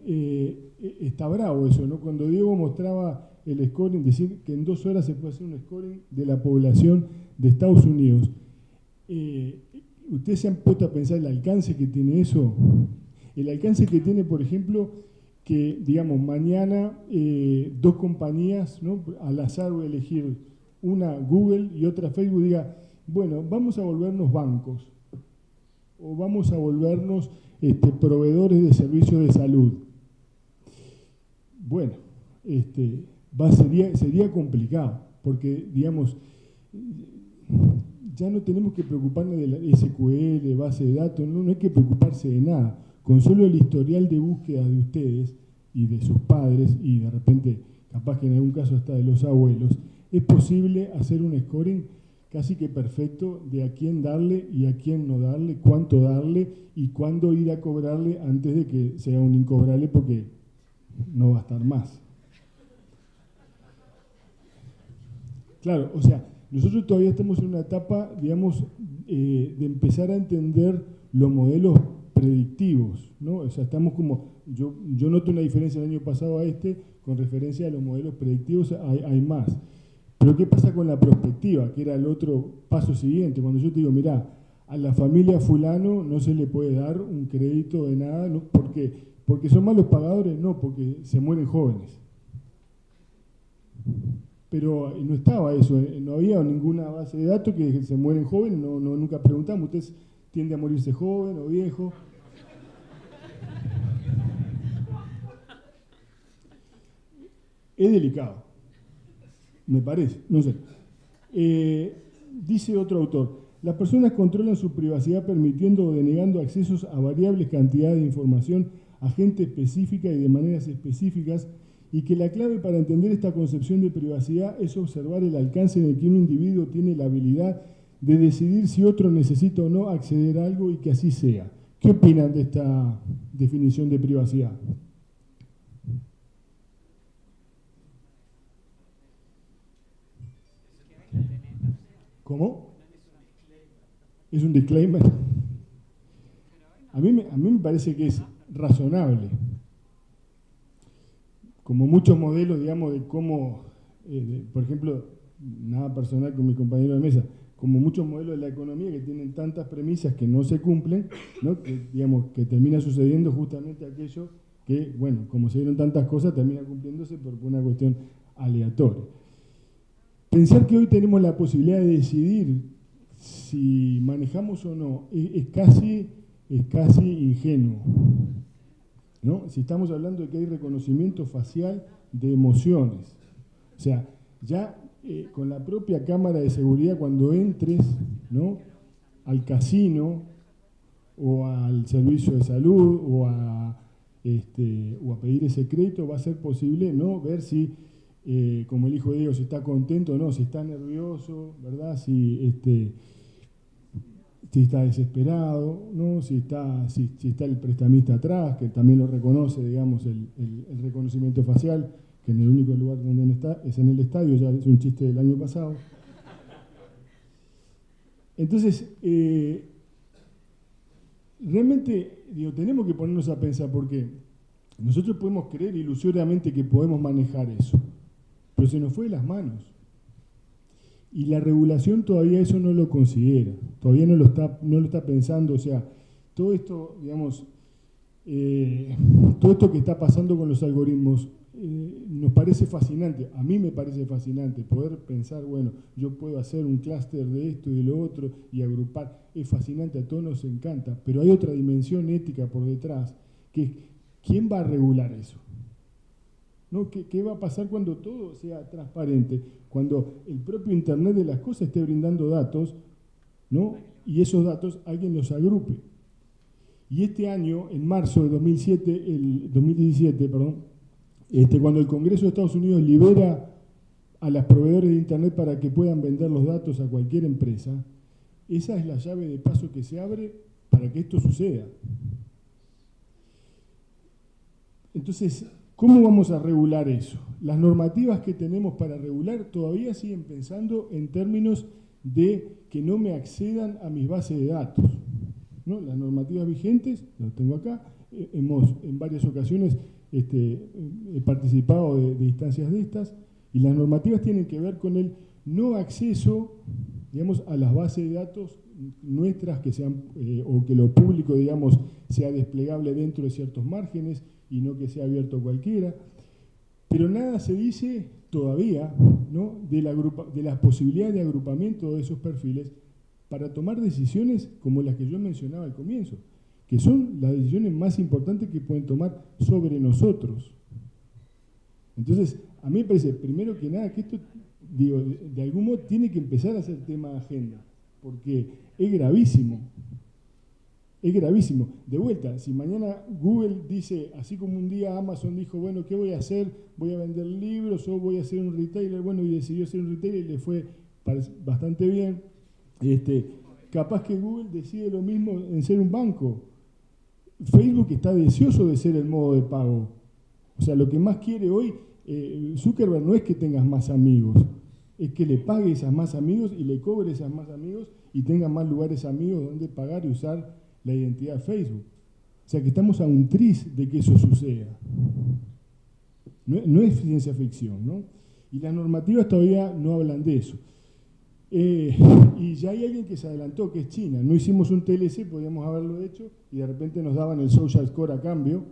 está bravo eso, ¿no? Cuando Diego mostraba el scoring, decir que en 2 horas se puede hacer un scoring de la población de Estados Unidos. ¿Ustedes se han puesto a pensar el alcance que tiene eso? El alcance que tiene, por ejemplo, que, digamos, mañana 2 compañías, ¿no? Al azar voy a elegir una Google y otra Facebook, diga, bueno, vamos a volvernos bancos o vamos a volvernos proveedores de servicios de salud. Bueno, sería complicado, porque, digamos, ya no tenemos que preocuparnos de la SQL, base de datos, no hay que preocuparse de nada. Con solo el historial de búsqueda de ustedes y de sus padres, y de repente capaz que en algún caso hasta de los abuelos, es posible hacer un scoring casi que perfecto de a quién darle y a quién no darle, cuánto darle y cuándo ir a cobrarle antes de que sea un incobrable porque no va a estar más. Claro, o sea, nosotros todavía estamos en una etapa, digamos, de empezar a entender los modelos predictivos, ¿no? O sea, estamos como, yo noto una diferencia del año pasado a con referencia a los modelos predictivos, hay más. Pero ¿qué pasa con la prospectiva? Que era el otro paso siguiente. Cuando yo te digo, mirá, a la familia fulano no se le puede dar un crédito de nada, ¿no? ¿Por qué? ¿Porque son malos pagadores? No, porque se mueren jóvenes. Pero no estaba eso, no había ninguna base de datos que se mueren jóvenes, nunca preguntamos, ¿usted tiende a morirse joven o viejo? Es delicado, me parece, no sé. Dice otro autor, las personas controlan su privacidad permitiendo o denegando accesos a variables cantidades de información a gente específica y de maneras específicas, y que la clave para entender esta concepción de privacidad es observar el alcance en el que un individuo tiene la habilidad de decidir si otro necesita o no acceder a algo y que así sea. ¿Qué opinan de esta definición de privacidad? ¿Cómo? ¿Es un disclaimer? A mí me parece que es razonable. Como muchos modelos, digamos, de cómo, por ejemplo, nada personal con mi compañero de mesa, como muchos modelos de la economía que tienen tantas premisas que no se cumplen, ¿no? Que, digamos, que termina sucediendo justamente aquello que, bueno, como se dieron tantas cosas, termina cumpliéndose por una cuestión aleatoria. Pensar que hoy tenemos la posibilidad de decidir si manejamos o no es casi ingenuo, ¿no? Si estamos hablando de que hay reconocimiento facial de emociones. O sea, ya con la propia cámara de seguridad cuando entres, ¿no?, al casino o al servicio de salud o a pedir ese crédito, va a ser posible, ¿no?, ver si, como el hijo de Dios, si está contento o no, si está nervioso, ¿verdad?, si está desesperado, ¿no? Si está el prestamista atrás, que también lo reconoce, digamos, el reconocimiento facial, que en el único lugar donde no está es en el estadio, ya es un chiste del año pasado. Entonces, realmente, digo, tenemos que ponernos a pensar, porque nosotros podemos creer ilusoriamente que podemos manejar eso, pero se nos fue de las manos. Y la regulación todavía eso no lo considera, todavía no lo está pensando. O sea, todo esto, digamos, todo esto que está pasando con los algoritmos nos parece fascinante. A mí me parece fascinante poder pensar, bueno, yo puedo hacer un clúster de esto y de lo otro y agrupar. Es fascinante, a todos nos encanta, pero hay otra dimensión ética por detrás, que es ¿quién va a regular eso? ¿No? ¿Qué va a pasar cuando todo sea transparente? Cuando el propio Internet de las cosas esté brindando datos, ¿no?, y esos datos alguien los agrupe. Y este año, en marzo de 2017, cuando el Congreso de Estados Unidos libera a los proveedores de Internet para que puedan vender los datos a cualquier empresa, esa es la llave de paso que se abre para que esto suceda. Entonces, ¿cómo vamos a regular eso? Las normativas que tenemos para regular todavía siguen pensando en términos de que no me accedan a mis bases de datos, ¿no? Las normativas vigentes, las tengo acá, hemos en varias ocasiones he participado de instancias de estas, y las normativas tienen que ver con el no acceso, digamos, a las bases de datos nuestras que sean, o que lo público, digamos, sea desplegable dentro de ciertos márgenes, y no que sea abierto a cualquiera, pero nada se dice todavía, ¿no?, de las posibilidades de agrupamiento de esos perfiles para tomar decisiones como las que yo mencionaba al comienzo, que son las decisiones más importantes que pueden tomar sobre nosotros. Entonces, a mí me parece, primero que nada, que esto, digo, de algún modo tiene que empezar a ser tema de agenda, porque es gravísimo. Es gravísimo. De vuelta, si mañana Google dice, así como un día Amazon dijo, bueno, ¿qué voy a hacer? Voy a vender libros o voy a hacer un retailer, bueno, y decidió ser un retailer y le fue bastante bien. Capaz que Google decide lo mismo en ser un banco. Facebook está deseoso de ser el modo de pago. O sea, lo que más quiere hoy Zuckerberg no es que tengas más amigos, es que le pagues a más amigos y le cobres a más amigos y tengas más lugares amigos donde pagar y usar la identidad de Facebook. O sea que estamos a un tris de que eso suceda. No es ciencia ficción, ¿no? Y las normativas todavía no hablan de eso. Y ya hay alguien que se adelantó, que es China. No hicimos un TLC, podíamos haberlo hecho, y de repente nos daban el social score a cambio,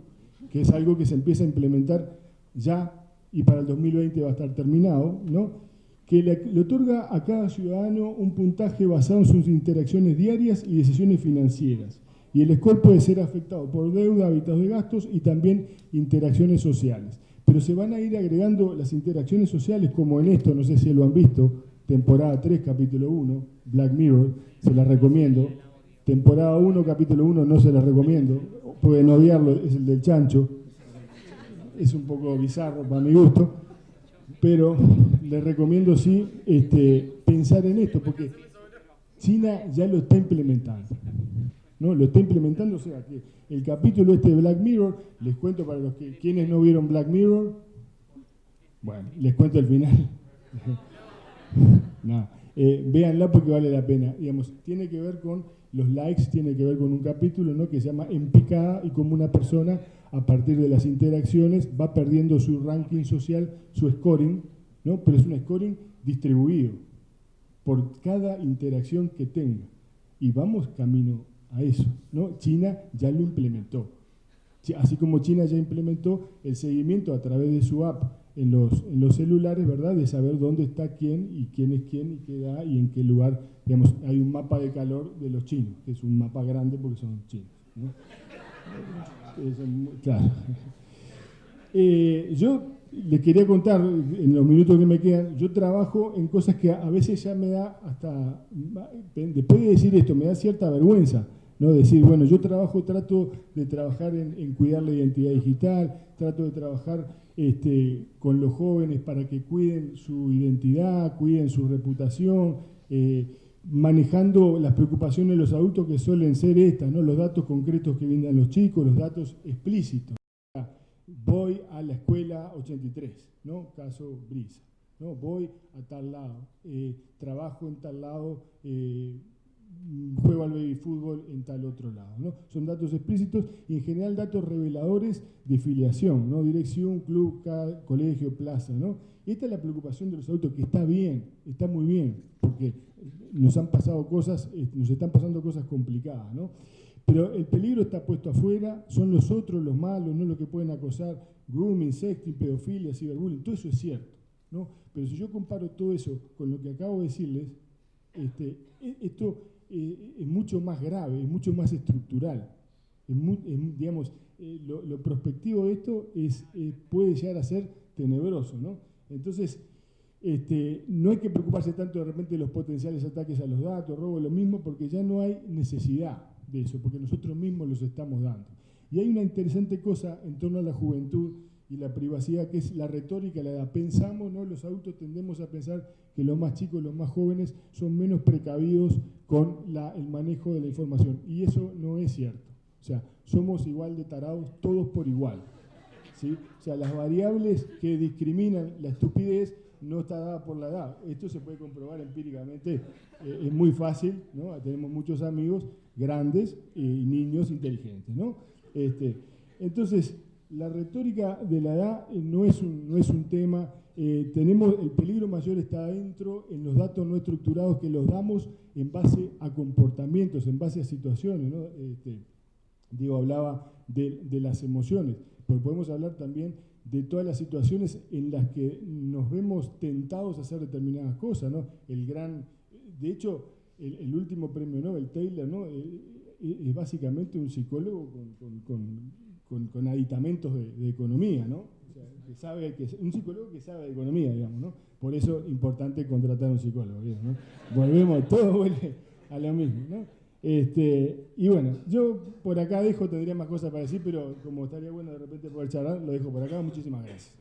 que es algo que se empieza a implementar ya y para el 2020 va a estar terminado, ¿no? Que le otorga a cada ciudadano un puntaje basado en sus interacciones diarias y decisiones financieras. Y el score puede ser afectado por deuda, hábitos de gastos y también interacciones sociales. Pero se van a ir agregando las interacciones sociales, como en esto, no sé si lo han visto, temporada 3, capítulo 1, Black Mirror, se las recomiendo. Temporada 1, capítulo 1, no se las recomiendo. Pueden odiarlo, es el del chancho. Es un poco bizarro para mi gusto. Pero les recomiendo sí pensar en esto, porque China ya lo está implementando, ¿no? Lo está implementando, o sea que el capítulo de Black Mirror, les cuento para los quienes no vieron Black Mirror, bueno, les cuento el final. No, véanla porque vale la pena. Digamos, tiene que ver con los likes, tiene que ver con un capítulo, ¿no?, que se llama En Picada, y como una persona a partir de las interacciones va perdiendo su ranking social, su scoring, ¿no? Pero es un scoring distribuido por cada interacción que tenga. Y vamos camino a eso, ¿no? China ya lo implementó. Así como China ya implementó el seguimiento a través de su app en los celulares, ¿verdad?, de saber dónde está quién y quién es quién y qué edad y en qué lugar. Digamos, hay un mapa de calor de los chinos, que es un mapa grande porque son chinos, ¿no? Claro. Yo les quería contar, en los minutos que me quedan, yo trabajo en cosas que a veces ya me da hasta, después de decir esto, me da cierta vergüenza, ¿no? Decir, bueno, yo trato de trabajar en cuidar la identidad digital, trato de trabajar con los jóvenes para que cuiden su identidad, cuiden su reputación, manejando las preocupaciones de los adultos que suelen ser estas, ¿no? Los datos concretos que brindan los chicos, los datos explícitos. Voy a la escuela 83, ¿no? Caso Brisa, ¿no? Voy a tal lado, trabajo en tal lado, juego al baby fútbol en tal otro lado, ¿no? Son datos explícitos y en general datos reveladores de filiación, ¿no? Dirección, club, colegio, plaza, ¿no? Y esta es la preocupación de los adultos, que está bien, está muy bien, porque nos están pasando cosas complicadas, ¿no? Pero el peligro está puesto afuera, son los otros los malos, no los que pueden acosar, grooming, sexting, pedofilia, ciberbullying, todo eso es cierto, ¿no? Pero si yo comparo todo eso con lo que acabo de decirles, esto es mucho más grave, es mucho más estructural. Digamos, lo prospectivo de esto puede llegar a ser tenebroso, ¿no? Entonces, no hay que preocuparse tanto de repente de los potenciales ataques a los datos, robo, lo mismo, porque ya no hay necesidad de eso, porque nosotros mismos los estamos dando. Y hay una interesante cosa en torno a la juventud y la privacidad, que es la retórica, la edad. Pensamos, ¿no? Los adultos tendemos a pensar que los más chicos, los más jóvenes, son menos precavidos con el manejo de la información. Y eso no es cierto. O sea, somos igual de tarados, todos por igual, ¿sí? O sea, las variables que discriminan la estupidez no está dada por la edad. Esto se puede comprobar empíricamente, es muy fácil, ¿no? Tenemos muchos amigos grandes y niños inteligentes, ¿no? Entonces, la retórica de la edad no es un tema. El peligro mayor está adentro, en los datos no estructurados que los damos en base a comportamientos, en base a situaciones, ¿no? Diego hablaba de las emociones, pero podemos hablar también de todas las situaciones en las que nos vemos tentados a hacer determinadas cosas, ¿no? De hecho, el último premio Nobel, Taylor, ¿no? Es básicamente un psicólogo con aditamentos de economía, ¿no? O sea, un psicólogo que sabe de economía, digamos, ¿no? Por eso es importante contratar a un psicólogo, ¿no? Todo vuelve a lo mismo, ¿no? Y bueno, yo por acá dejo, tendría más cosas para decir, pero como estaría bueno de repente poder charlar, lo dejo por acá. Muchísimas gracias.